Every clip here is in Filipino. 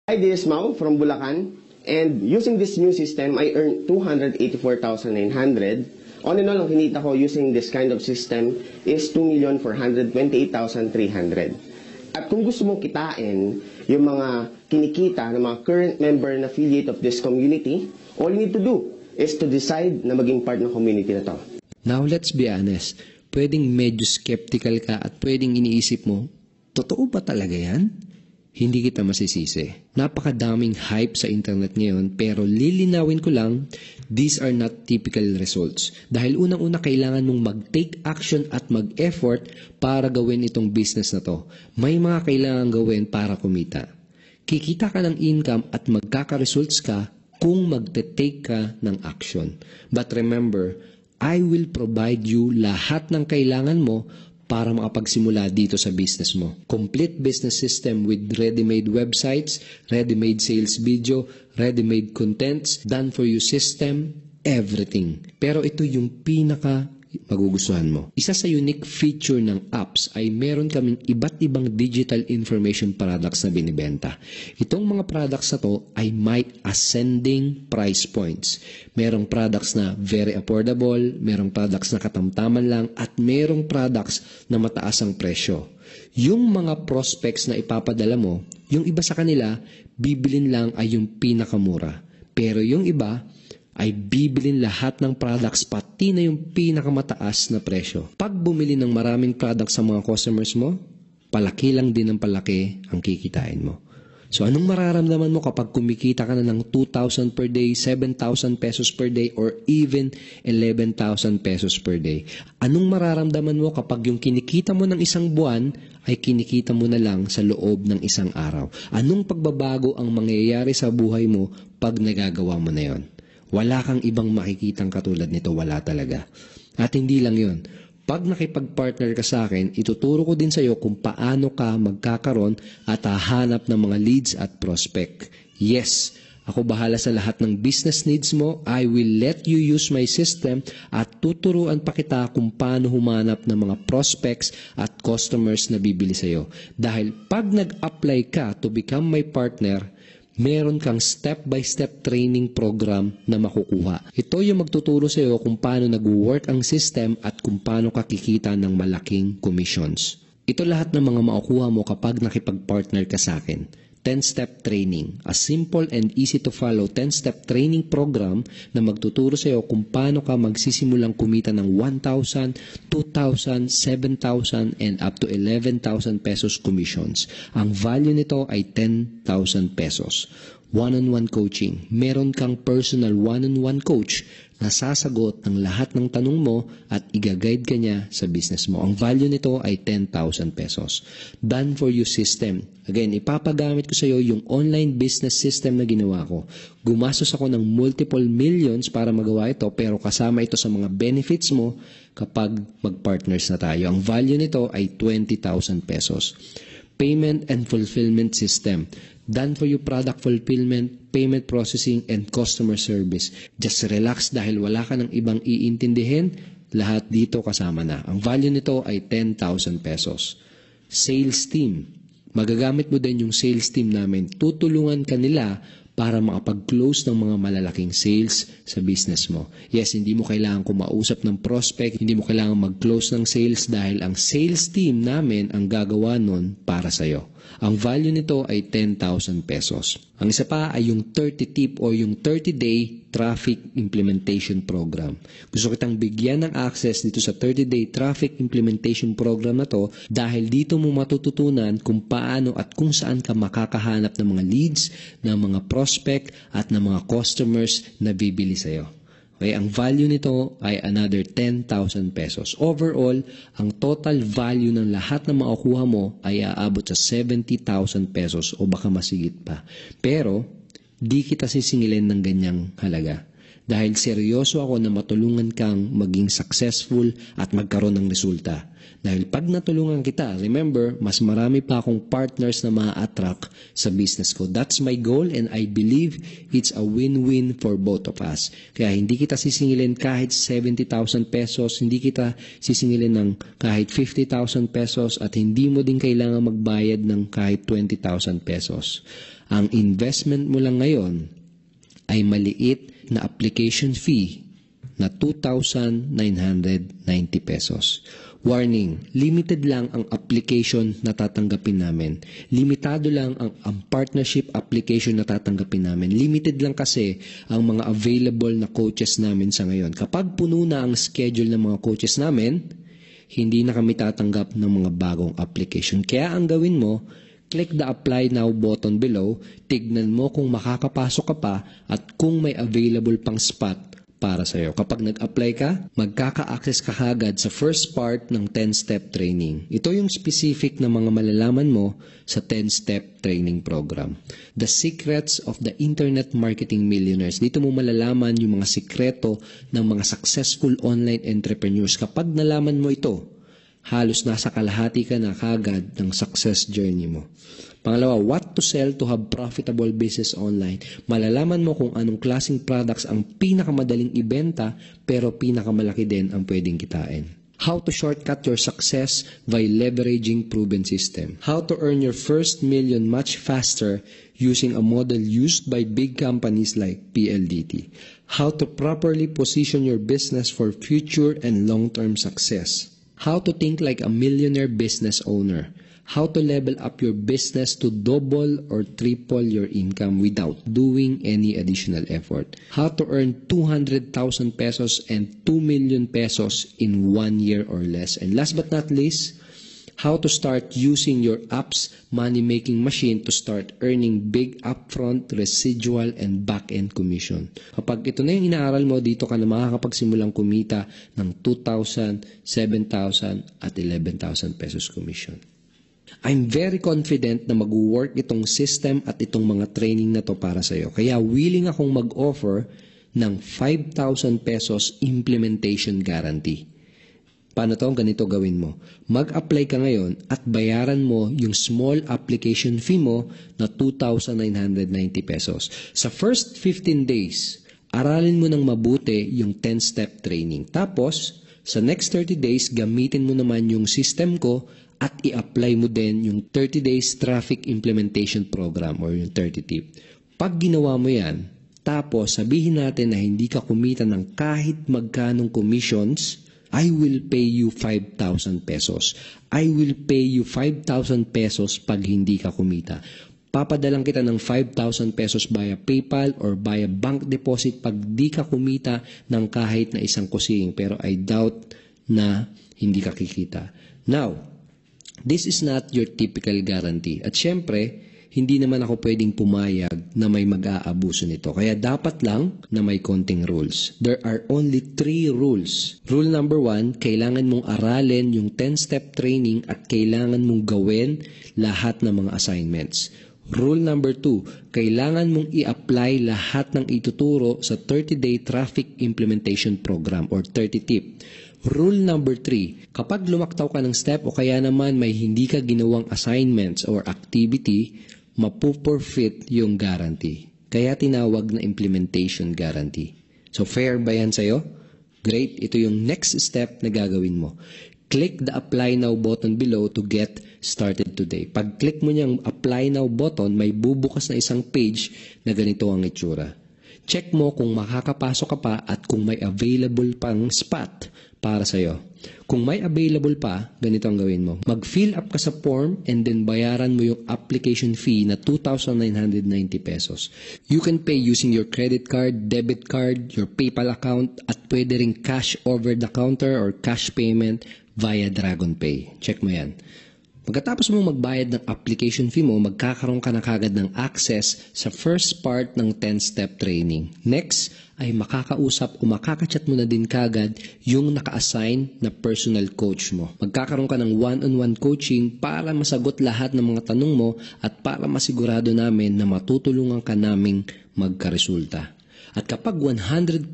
Hi, this is Mau from Bulacan, and using this new system, I earned 284,900. On and all, ang kinita ko using this kind of system is 2,428,300. At kung gusto mong kitain yung mga kinikita ng mga current member and affiliate of this community, all you need to do is to decide na maging part ng community na to. Now, let's be honest. Pwedeng medyo skeptical ka at pwedeng iniisip mo, totoo ba talaga yan? Hindi kita masisisi. Napakadaming hype sa internet ngayon, pero lilinawin ko lang, these are not typical results. Dahil unang-una kailangan mong mag-take action at mag-effort para gawin itong business na to. May mga kailangan gawin para kumita. Kikita ka ng income at magkaka-results ka kung magte-take ka ng action. But remember, I will provide you lahat ng kailangan mo para makapagsimula dito sa business mo. Complete business system with ready-made websites, ready-made sales video, ready-made contents, done-for-you system, everything. Pero ito yung pinaka magugustuhan mo. Isa sa unique feature ng apps ay meron kaming iba't ibang digital information products na binibenta. Itong mga products na to ay may ascending price points. Merong products na very affordable, merong products na katamtaman lang, at merong products na mataas ang presyo. Yung mga prospects na ipapadala mo, yung iba sa kanila, bibilin lang ay yung pinakamura. Pero yung iba, ay bibilin lahat ng products pati na yung pinakamataas na presyo. Pag bumili ng maraming products sa mga customers mo, palaki lang din ng palaki ang kikitain mo. So anong mararamdaman mo kapag kumikita ka na ng 2,000 per day, 7,000 pesos per day, or even 11,000 pesos per day? Anong mararamdaman mo kapag yung kinikita mo ng isang buwan ay kinikita mo na lang sa loob ng isang araw? Anong pagbabago ang mangyayari sa buhay mo pag nagagawa mo na yon? Wala kang ibang makikitang katulad nito, wala talaga. At hindi lang yun. Pag nakipag-partner ka sa akin, ituturo ko din sa iyo kung paano ka magkakaroon at hahanap ng mga leads at prospect. Yes, ako bahala sa lahat ng business needs mo. I will let you use my system at tuturuan pa kita kung paano humanap ng mga prospects at customers na bibili sa iyo. Dahil pag nag-apply ka to become my partner, meron kang step-by-step training program na makukuha. Ito yung magtuturo sa iyo kung paano nag-work ang system at kung paano ka kikita ng malaking commissions. Ito lahat ng mga makukuha mo kapag nakipag-partner ka sa akin. 10-step training, a simple and easy to follow 10-step training program na magtuturo sa iyo kung paano ka magsisimulang kumita ng 1,000, 2,000, 7,000 and up to 11,000 pesos commissions. Ang value nito ay 10,000 pesos. One-on-one coaching. Meron kang personal one-on-one coach na sasagot ng lahat ng tanong mo at i-guide ka niya sa business mo. Ang value nito ay 10,000 pesos. Done for you system. Again, ipapagamit ko sa iyo yung online business system na ginawa ko. Gumastos ako ng multiple millions para magawa ito, pero kasama ito sa mga benefits mo kapag mag-partners na tayo. Ang value nito ay 20,000 pesos. Payment and fulfillment system. Done for you product fulfillment, payment processing, and customer service. Just relax dahil wala ka ng ibang iintindihin. Lahat dito kasama na. Ang value nito ay 10,000 pesos. Sales team. Magagamit mo din yung sales team namin. Tutulungan ka nila para makapag-close ng mga malalaking sales sa business mo. Yes, hindi mo kailangan kumausap ng prospect, hindi mo kailangan mag-close ng sales dahil ang sales team namin ang gagawa nun para sa'yo. Ang value nito ay 10,000 pesos. Ang isa pa ay yung 30-tip o yung 30-day traffic implementation program. Gusto kitang bigyan ng access dito sa 30-day traffic implementation program na to dahil dito mo matututunan kung paano at kung saan ka makakahanap ng mga leads, ng mga prospect at ng mga customers na bibili sa'yo. Okay, ang value nito ay another 10,000 pesos. Overall, ang total value ng lahat na makukuha mo ay aabot sa 70,000 pesos o baka masigit pa. Pero, di kita sisingilin ng ganyang halaga. Dahil seryoso ako na matulungan kang maging successful at magkaroon ng resulta. Dahil pag natulungan kita, remember, mas marami pa akong partners na ma-attract sa business ko. That's my goal and I believe it's a win-win for both of us. Kaya hindi kita sisingilin kahit 70,000 pesos, hindi kita sisingilin ng kahit 50,000 pesos at hindi mo din kailangan magbayad ng kahit 20,000 pesos. Ang investment mo lang ngayon ay maliit na application fee na 2,990 pesos. Warning, limited lang ang application na tatanggapin namin. Limitado lang ang partnership application na tatanggapin namin. Limited lang kasi ang mga available na coaches namin sa ngayon. Kapag puno na ang schedule ng mga coaches namin, hindi na kami tatanggap ng mga bagong application. Kaya ang gawin mo, click the apply now button below, tignan mo kung makakapasok ka pa at kung may available pang spot para sa'yo. Kapag nag-apply ka, magkaka-access ka agad sa first part ng 10-step training. Ito yung specific na mga malalaman mo sa 10-step training program. The Secrets of the Internet Marketing Millionaires. Dito mo malalaman yung mga sikreto ng mga successful online entrepreneurs. Kapag nalaman mo ito, halos nasa kalahati ka na kagad ng success journey mo. Pangalawa, what to sell to have profitable business online. Malalaman mo kung anong klaseng products ang pinakamadaling ibenta pero pinakamalaki din ang pwedeng kitain. How to shortcut your success by leveraging proven system. How to earn your first million much faster using a model used by big companies like PLDT. How to properly position your business for future and long-term success. How to think like a millionaire business owner. How to level up your business to double or triple your income without doing any additional effort. How to earn 200,000 pesos and 2 million pesos in 1 year or less. And last but not least, how to start using your app's money-making machine to start earning big upfront, residual, and back-end commission. Kapag ito na yung inaaral mo, dito ka na makakapagsimulang kumita ng 2,000, 7,000, at 11,000 pesos commission. I'm very confident na mag-work itong system at itong mga training na to para sa'yo. Kaya willing akong mag-offer ng 5,000 pesos implementation guarantee. Paano to? Ganito gawin mo. Mag-apply ka ngayon at bayaran mo yung small application fee mo na 2,990 pesos. Sa first 15 days, aralin mo ng mabuti yung 10-step training. Tapos, sa next 30 days, gamitin mo naman yung system ko at i-apply mo din yung 30 days traffic implementation program or yung 30 tip. Pag ginawa mo yan, tapos sabihin natin na hindi ka kumita ng kahit magkanong commissions, I will pay you 5,000 pesos. I will pay you 5,000 pesos pag hindi ka kumita. Papadalang kita ng 5,000 pesos via PayPal or via bank deposit pag di ka kumita ng kahit na isang kusing. Pero I doubt na hindi ka kikita. Now, this is not your typical guarantee. At syempre, hindi naman ako pwedeng pumayag na may mag-aabuso nito. Kaya dapat lang na may konting rules. There are only 3 rules. Rule number 1, kailangan mong aralin yung 10-step training at kailangan mong gawin lahat ng mga assignments. Rule number 2, kailangan mong i-apply lahat ng ituturo sa 30-day traffic implementation program or 30 tip. Rule number 3, kapag lumaktaw ka ng step o kaya naman may hindi ka ginawang assignments or activity, mapupurfeit yung guarantee. Kaya tinawag na implementation guarantee. So fair ba yan sa'yo? Great, ito yung next step na gagawin mo. Click the apply now button below to get started today. Pag click mo niyang apply now button, may bubukas na isang page na ganito ang itsura. Check mo kung makakapasok ka pa at kung may available pang spot para sa'yo. Kung may available pa, ganito ang gawin mo. Mag-fill up ka sa form and then bayaran mo yung application fee na 2,990 pesos. You can pay using your credit card, debit card, your PayPal account, at pwede ring cash over the counter or cash payment via DragonPay. Check mo yan. Pagkatapos mo magbayad ng application fee mo, magkakaroon ka na kagad ng access sa first part ng 10-step training. Next, ay makakausap o makakachat mo na din kagad yung naka-assign na personal coach mo. Magkakaroon ka ng one-on-one coaching para masagot lahat ng mga tanong mo at para masigurado namin na matutulungan ka naming magkaresulta. At kapag 100%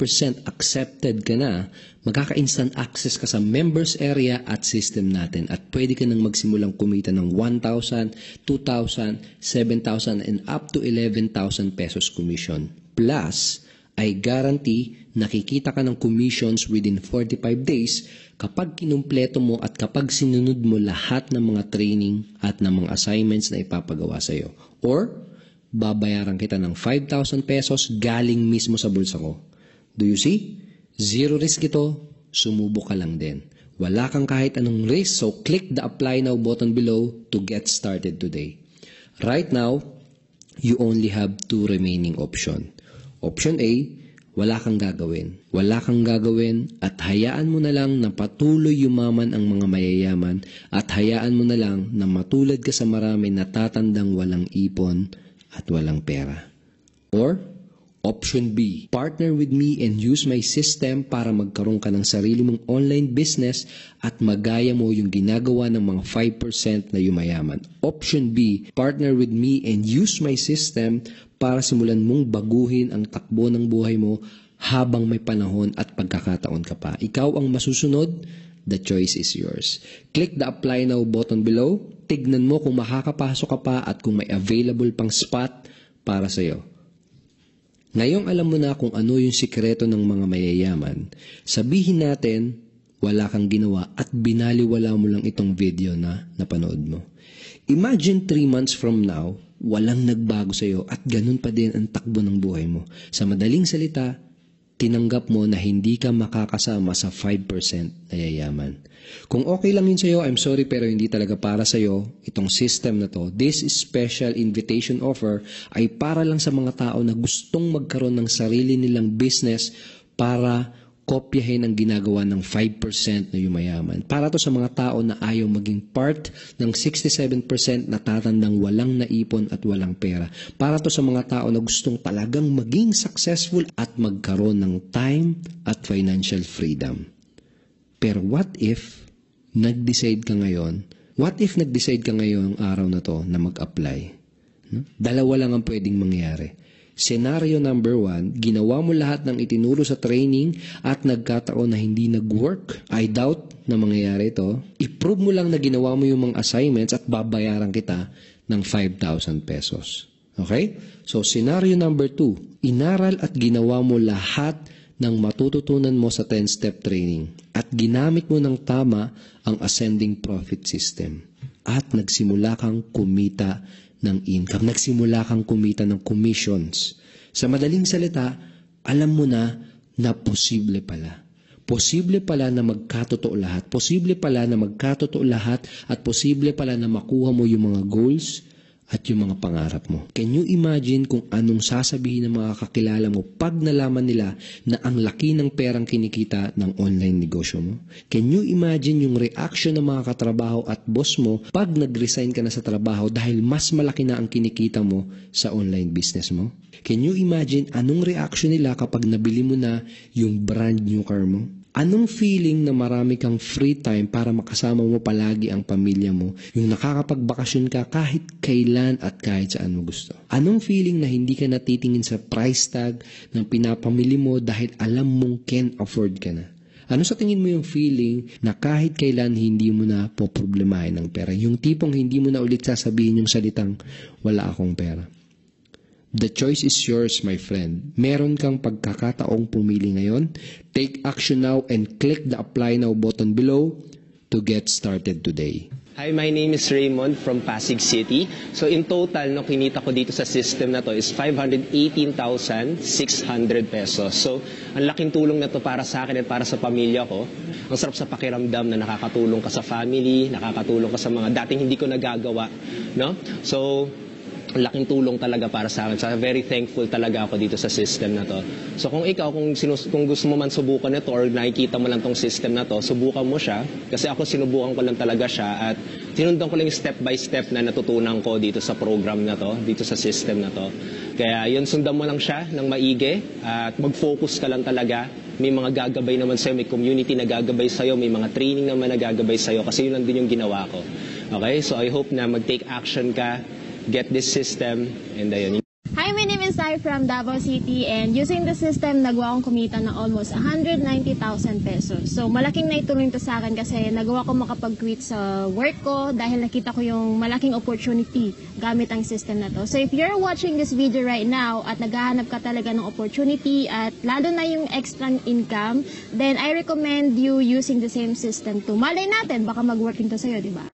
accepted ka na, magkaka-instant access ka sa members area at system natin at pwede ka nang magsimulang kumita ng 1,000, 2,000, 7,000 and up to 11,000 pesos commission. Plus, ay guarantee nakikita ka ng commissions within 45 days kapag kinumpleto mo at kapag sinunod mo lahat ng mga training at ng mga assignments na ipapagawa sa iyo. Or, babayaran kita ng 5,000 pesos galing mismo sa bulsa ko. Do you see? Zero risk ito, sumubok ka lang din. Wala kang kahit anong risk, so click the apply now button below to get started today. Right now, you only have two remaining options. Option A, wala kang gagawin. Wala kang gagawin at hayaan mo na lang na patuloy yumaman ang mga mayayaman at hayaan mo na lang na matulad ka sa marami na tatandang walang ipon at walang pera. Or, option B, partner with me and use my system para magkaroon ka ng sarili mong online business at magaya mo yung ginagawa ng mga 5% na yumayaman. Option B, partner with me and use my system para simulan mong baguhin ang takbo ng buhay mo habang may panahon at pagkakataon ka pa. Ikaw ang masusunod, the choice is yours. Click the apply now button below, tignan mo kung makakapasok ka pa at kung may available pang spot para sa'yo. Ngayong alam mo na kung ano yung sikreto ng mga mayayaman, sabihin natin wala kang ginawa at binaliwala mo lang itong video na napanood mo. Imagine 3 months from now, walang nagbago sa'yo at ganun pa din ang takbo ng buhay mo. Sa madaling salita, tinanggap mo na hindi ka makakasama sa 5% na yayaman. Kung okay lang yun sa'yo, I'm sorry pero hindi talaga para sa'yo itong system na to. This special invitation offer ay para lang sa mga tao na gustong magkaroon ng sarili nilang business para kopyahin ang ginagawa ng 5% na yumayaman. Para to sa mga tao na ayaw maging part ng 67% na tatandang walang naipon at walang pera. Para to sa mga tao na gustong talagang maging successful at magkaroon ng time at financial freedom. Pero what if nag-decide ka ngayon? What if nag-decide ka ngayong araw na to na mag-apply? Dalawa lang ang pwedeng mangyari. Scenario number 1, ginawa mo lahat ng itinuro sa training at nagkataon na hindi nag-work. I doubt na mangyayari ito. I-prove mo lang na ginawa mo yung mga assignments at babayaran kita ng 5,000 pesos. Okay? So, scenario number 2, inaral at ginawa mo lahat ng matututunan mo sa 10-step training at ginamit mo ng tama ang ascending profit system at nagsimula kang kumita ng income. Nagsimula kang kumita ng commissions. Sa madaling salita, alam mo na posible pala. Posible pala na magkatotoo lahat. Posible pala na magkatotoo lahat at posible pala na makuha mo yung mga goals at yung mga pangarap mo. Can you imagine kung anong sasabihin ng mga kakilala mo pag nalaman nila na ang laki ng perang kinikita ng online negosyo mo? Can you imagine yung reaction ng mga katrabaho at boss mo pag nag-resign ka na sa trabaho dahil mas malaki na ang kinikita mo sa online business mo? Can you imagine anong reaction nila kapag nabili mo na yung brand new car mo? Anong feeling na marami kang free time para makasama mo palagi ang pamilya mo? Yung nakakapagbakasyon ka kahit kailan at kahit saan mo gusto. Anong feeling na hindi ka natitingin sa price tag ng pinapamili mo dahil alam mong can afford ka na? Ano sa tingin mo yung feeling na kahit kailan hindi mo na poproblemahin ng pera? Yung tipong hindi mo na ulit sasabihin yung salitang wala akong pera. The choice is yours, my friend. Meron kang pagkakataong pumili ngayon. Take action now and click the apply now button below to get started today. Hi, my name is Raymond from Pasig City. So in total, no, kinita ko dito sa system na to is 518,600 pesos. So ang laking tulong na to para sa akin at para sa pamilya ko. Ang sarap sa pakiramdam na nakakatulong ka sa family, nakakatulong ka sa mga dating hindi ko nagagawa. No? So laking tulong talaga para sa akin. So, very thankful talaga ako dito sa system na to. So, kung ikaw, kung gusto mo man subukan ito or nakikita mo lang tong system na to, subukan mo siya. Kasi ako sinubukan ko lang talaga siya at tinundan ko lang yung step by step na natutunan ko dito sa program na to, dito sa system na to. Kaya yun, sundan mo lang siya ng maigi at mag-focus ka lang talaga. May mga gagabay naman sa'yo, may community na gagabay sa'yo, may mga training naman na gagabay sa'yo kasi yun lang din yung ginawa ko. Okay? So, I hope na mag-take action ka, get this system, and ayun. Hi, my name is Sai from Davao City and using the system, nagawa kong kumita ng almost 190,000 pesos. So, malaking naitulong ito sa akin kasi nagawa ko makapag-quit sa work ko dahil nakita ko yung malaking opportunity gamit ang system na to. So, if you're watching this video right now at naghahanap ka talaga ng opportunity at lalo na yung extra income, then I recommend you using the same system to malay natin, baka mag-work ito sa'yo, di ba?